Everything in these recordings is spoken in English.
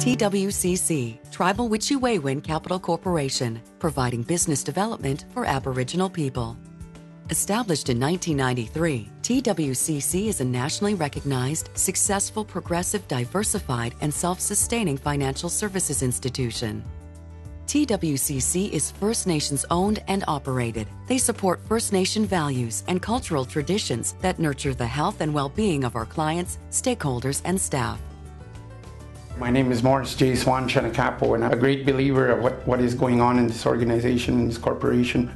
TWCC, Tribal Witchy-Waywin Capital Corporation, providing business development for Aboriginal people. Established in 1993, TWCC is a nationally recognized, successful, progressive, diversified, and self-sustaining financial services institution. TWCC is First Nations owned and operated. They support First Nation values and cultural traditions that nurture the health and well-being of our clients, stakeholders, and staff. My name is Morris J. Swan Chanakapo, and I'm a great believer of what is going on in this organization, in this corporation.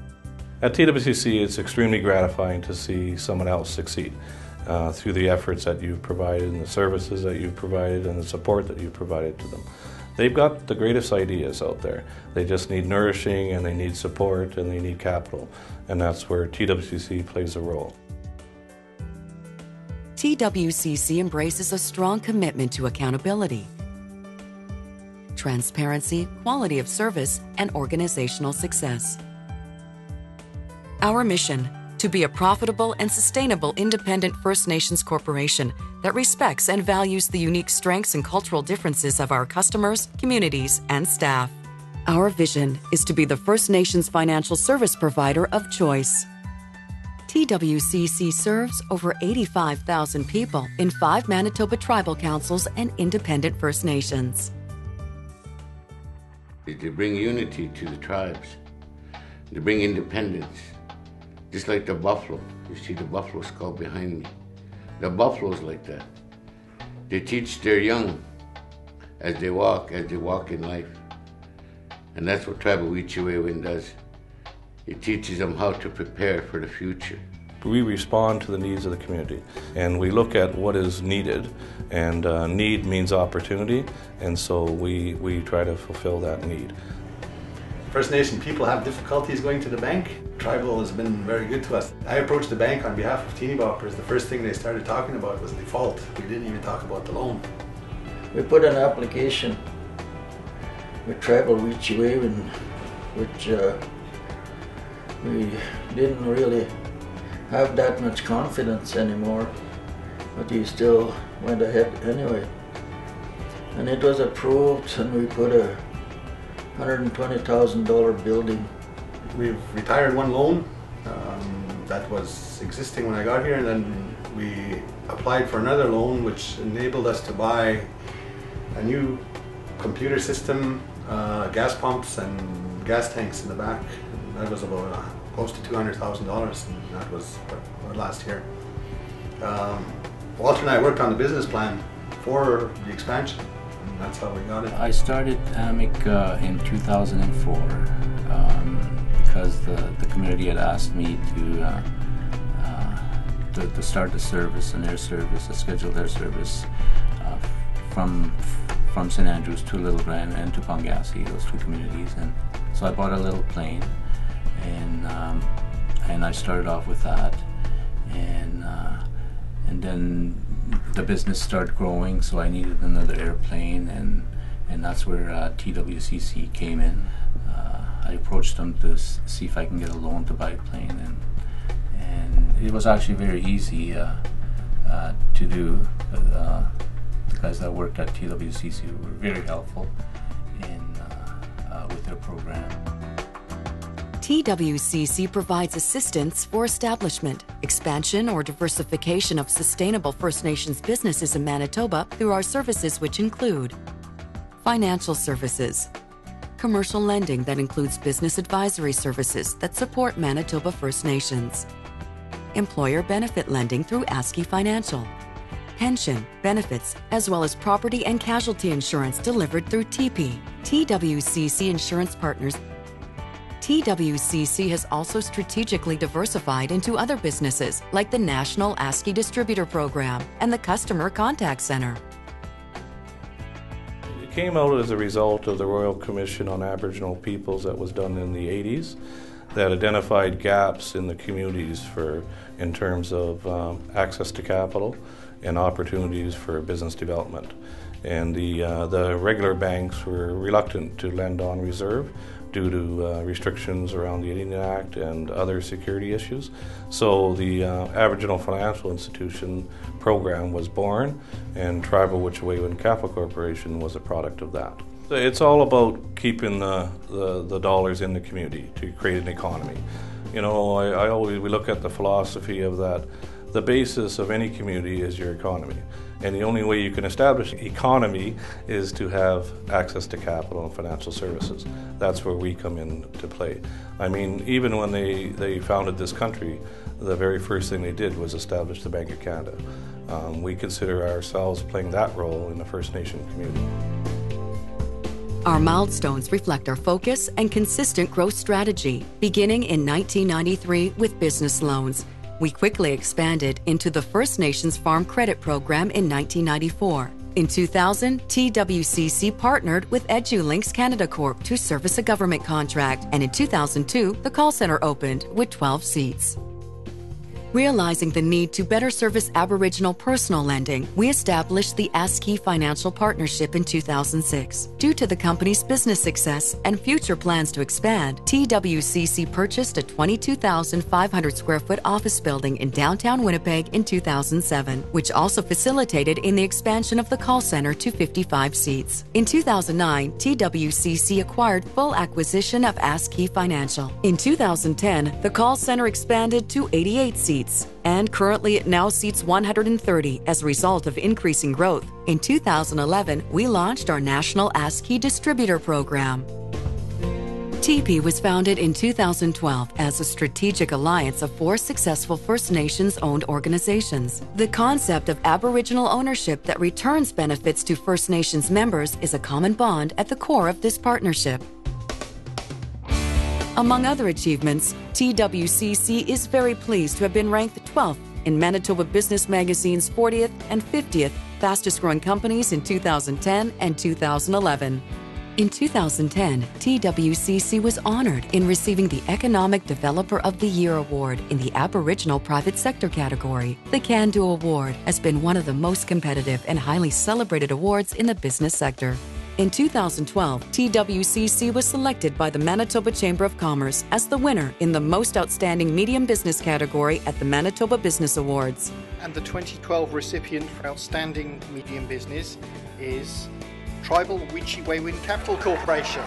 At TWCC, it's extremely gratifying to see someone else succeed through the efforts that you've provided and the services that you've provided and the support that you've provided to them. They've got the greatest ideas out there. They just need nourishing, and they need support, and they need capital. And that's where TWCC plays a role. TWCC embraces a strong commitment to accountability, transparency, quality of service, and organizational success. Our mission: to be a profitable and sustainable independent First Nations corporation that respects and values the unique strengths and cultural differences of our customers, communities, and staff. Our vision is to be the First Nations financial service provider of choice. TWCC serves over 85,000 people in 5 Manitoba tribal councils and independent First Nations. They bring unity to the tribes. They bring independence. Just like the buffalo. You see the buffalo skull behind me. The buffalo's like that. They teach their young as they walk in life. And that's what Tribal Witchy-Waywin does. It teaches them how to prepare for the future. We respond to the needs of the community, and we look at what is needed, and need means opportunity, and so we try to fulfill that need. First Nation people have difficulties going to the bank. Tribal has been very good to us. I approached the bank on behalf of teeny boppers. The first thing they started talking about was default. We didn't even talk about the loan. We put an application with Tribal Witchy-Waywin, which we didn't really have that much confidence anymore, but he still went ahead anyway. And it was approved, and we put a $120,000 building. We've retired one loan that was existing when I got here, and then we applied for another loan which enabled us to buy a new computer system, gas pumps and gas tanks in the back. And that was about close to $200,000, and that was what, last year. Walter and I worked on the business plan for the expansion. That's how we got it. I started AMIC in 2004 because the community had asked me to start the service and their service, to schedule their service from St. Andrews to Little Grand and to Pongassi, those 2 communities. And so I bought a little plane, and I started off with that, and then the business started growing, so I needed another airplane, and that's where TWCC came in. I approached them to see if I can get a loan to buy a plane, and it was actually very easy to do. The guys that worked at TWCC were very helpful with their program. TWCC provides assistance for establishment, expansion, or diversification of sustainable First Nations businesses in Manitoba through our services, which include financial services, commercial lending that includes business advisory services that support Manitoba First Nations, employer benefit lending through ASCII Financial, pension, benefits, as well as property and casualty insurance delivered through TP, TWCC Insurance Partners. TWCC has also strategically diversified into other businesses like the National ASCII Distributor Program and the Customer Contact Center. It came out as a result of the Royal Commission on Aboriginal Peoples that was done in the 80s that identified gaps in the communities in terms of access to capital and opportunities for business development. And the regular banks were reluctant to lend on reserve, due to restrictions around the Indian Act and other security issues. So the Aboriginal Financial Institution program was born, and Tribal Witch-Wewin Capital Corporation was a product of that. It's all about keeping the dollars in the community to create an economy. You know, we look at the philosophy of that. The basis of any community is your economy. And the only way you can establish an economy is to have access to capital and financial services. That's where we come into play. I mean, even when they founded this country, the very first thing they did was establish the Bank of Canada. We consider ourselves playing that role in the First Nation community. Our milestones reflect our focus and consistent growth strategy, beginning in 1993 with business loans. We quickly expanded into the First Nations Farm Credit Program in 1994. In 2000, TWCC partnered with EduLinks Canada Corp to service a government contract, and in 2002, the call center opened with 12 seats. Realizing the need to better service Aboriginal personal lending, we established the ASKey Financial Partnership in 2006. Due to the company's business success and future plans to expand, TWCC purchased a 22,500 square foot office building in downtown Winnipeg in 2007, which also facilitated in the expansion of the call center to 55 seats. In 2009, TWCC acquired full acquisition of ASKey Financial. In 2010, the call center expanded to 88 seats, and currently it now seats 130 as a result of increasing growth. In 2011, we launched our national ASKey distributor program. TP was founded in 2012 as a strategic alliance of 4 successful First Nations-owned organizations. The concept of Aboriginal ownership that returns benefits to First Nations members is a common bond at the core of this partnership. Among other achievements, TWCC is very pleased to have been ranked 12th in Manitoba Business Magazine's 40th and 50th fastest growing companies in 2010 and 2011. In 2010, TWCC was honored in receiving the Economic Developer of the Year award in the Aboriginal Private Sector category. The Can Do Award has been one of the most competitive and highly celebrated awards in the business sector. In 2012, TWCC was selected by the Manitoba Chamber of Commerce as the winner in the Most Outstanding Medium Business category at the Manitoba Business Awards. And the 2012 recipient for Outstanding Medium Business is Tribal Witch-Wewin Capital Corporation.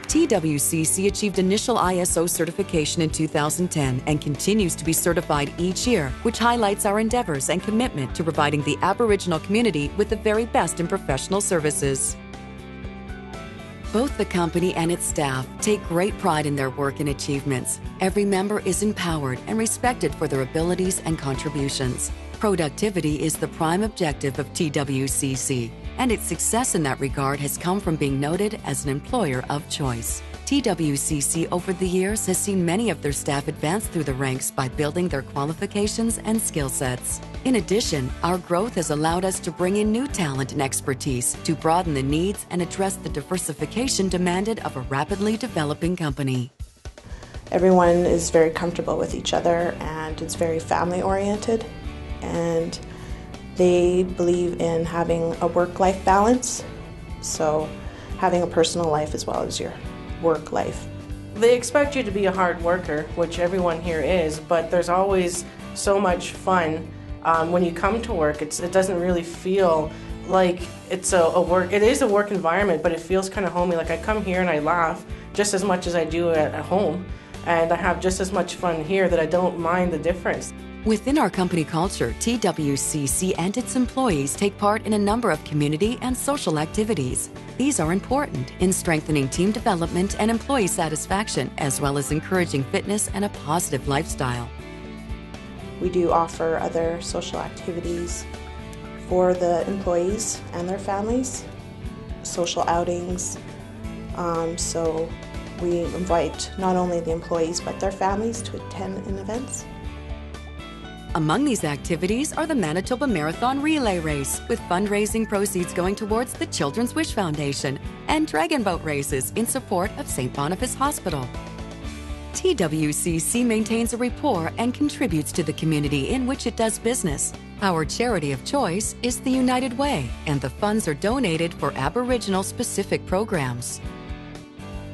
TWCC achieved initial ISO certification in 2010 and continues to be certified each year, which highlights our endeavors and commitment to providing the Aboriginal community with the very best in professional services. Both the company and its staff take great pride in their work and achievements. Every member is empowered and respected for their abilities and contributions. Productivity is the prime objective of TWCC, and its success in that regard has come from being noted as an employer of choice. TWCC over the years has seen many of their staff advance through the ranks by building their qualifications and skill sets. In addition, our growth has allowed us to bring in new talent and expertise to broaden the needs and address the diversification demanded of a rapidly developing company. Everyone is very comfortable with each other, and it's very family-oriented, and they believe in having a work-life balance, so having a personal life as well as your work life. They expect you to be a hard worker, which everyone here is, but there's always so much fun. When you come to work, it doesn't really feel like it's a work. It is a work environment, but it feels kind of homey. Like I come here and I laugh just as much as I do at home, and I have just as much fun here that I don't mind the difference. Within our company culture, TWCC and its employees take part in a number of community and social activities. These are important in strengthening team development and employee satisfaction, as well as encouraging fitness and a positive lifestyle. We do offer other social activities for the employees and their families, social outings. So we invite not only the employees but their families to attend in events. Among these activities are the Manitoba Marathon Relay Race, with fundraising proceeds going towards the Children's Wish Foundation, and dragon boat races in support of St. Boniface Hospital. TWCC maintains a rapport and contributes to the community in which it does business. Our charity of choice is the United Way, and the funds are donated for Aboriginal-specific programs.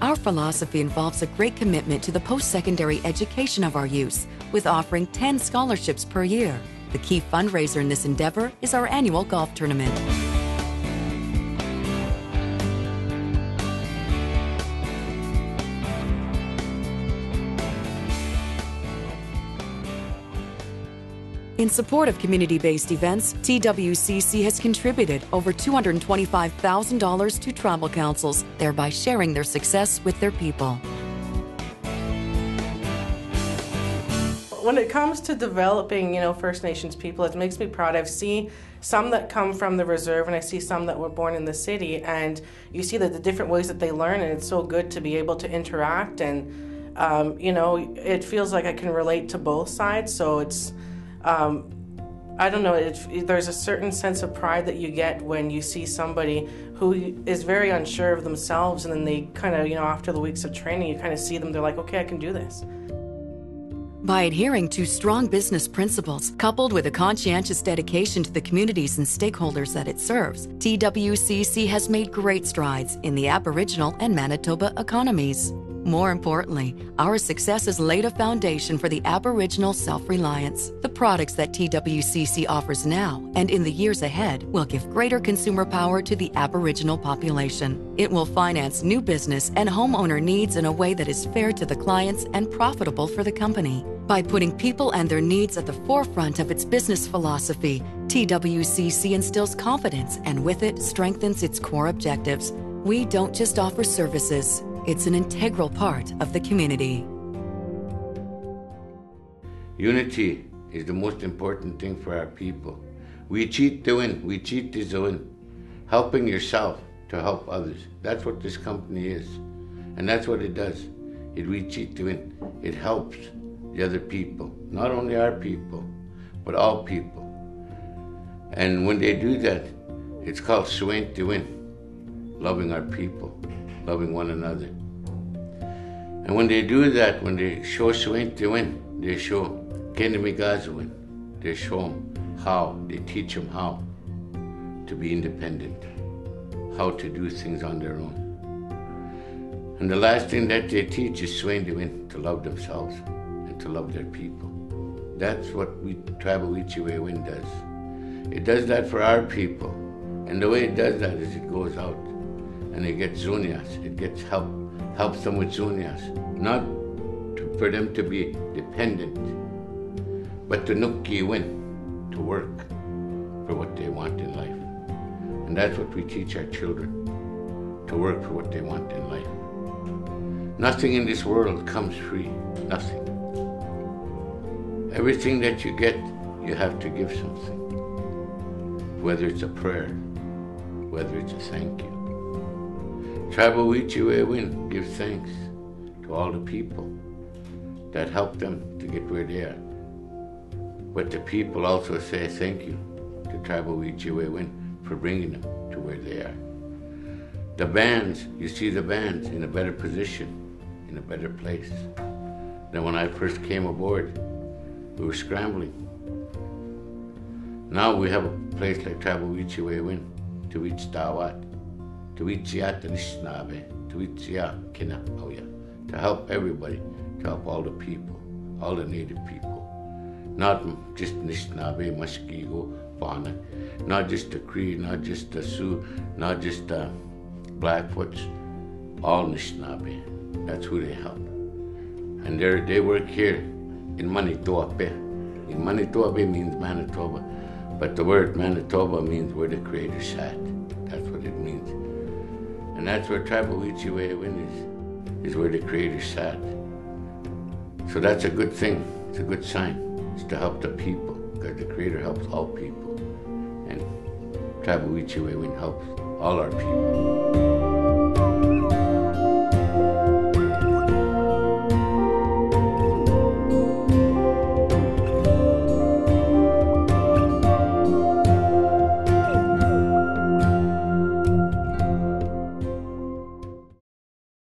Our philosophy involves a great commitment to the post-secondary education of our youth, with offering 10 scholarships per year. The key fundraiser in this endeavor is our annual golf tournament. In support of community-based events, TWCC has contributed over $225,000 to tribal councils, thereby sharing their success with their people. When it comes to developing, First Nations people, it makes me proud. I've seen some that come from the reserve, and I see some that were born in the city, and you see the different ways that they learn, and it's so good to be able to interact, and it feels like I can relate to both sides. So it's I don't know, there's a certain sense of pride that you get when you see somebody who is very unsure of themselves, and then they kind of, after the weeks of training, you kind of see them, they're like, okay, I can do this. By adhering to strong business principles, coupled with a conscientious dedication to the communities and stakeholders that it serves, TWCC has made great strides in the Aboriginal and Manitoba economies. More importantly, our success has laid a foundation for the Aboriginal self-reliance. The products that TWCC offers now and in the years ahead will give greater consumer power to the Aboriginal population. It will finance new business and homeowner needs in a way that is fair to the clients and profitable for the company. By putting people and their needs at the forefront of its business philosophy, TWCC instills confidence and with it strengthens its core objectives. We don't just offer services. It's an integral part of the community. Unity is the most important thing for our people. We cheat to win. We cheat to win. Helping yourself to help others. That's what this company is. And that's what it does. We cheat to win. It helps the other people. Not only our people, but all people. And when they do that, it's called Swain to win. Loving our people. Loving one another. And when they do that, when they show Swain to win, they show Kenemigaza win. They show them how, they teach them how to be independent, how to do things on their own. And the last thing that they teach is Swain to win, to love themselves and to love their people. That's what Tribal Wichiwe Win does. It does that for our people. And the way it does that is it goes out and it gets Zunias, it gets helps them with Zunias, not for them to be dependent, but to Nuki win, to work for what they want in life. And that's what we teach our children, to work for what they want in life. Nothing in this world comes free, nothing. Everything that you get, you have to give something. Whether it's a prayer, whether it's a thank you. Tribal Wichiwe Win gives thanks to all the people that helped them to get where they are. But the people also say thank you to Tribal Wichiwe Win for bringing them to where they are. The bands, you see the bands in a better position, in a better place than when I first came aboard. We were scrambling. Now we have a place like Tribal Wichiwe Win to reach Tawat, to reach Yatanisnabe, to reach Kina, to help everybody, to help all the people, all the native people. Not just Nisnabe, Muskego, Fauna, not just the Cree, not just the Sioux, not just the Blackfoots, all Nisnabe. That's who they help. And they work here in Manitoba. In Manitoba means Manitoba, but the word Manitoba means where the Creator sat. That's what it means. And that's where Tribal Wichiwe Win is where the Creator sat. So that's a good thing, it's a good sign. It's to help the people, because the Creator helps all people. And Tribal Wichiwe Win helps all our people.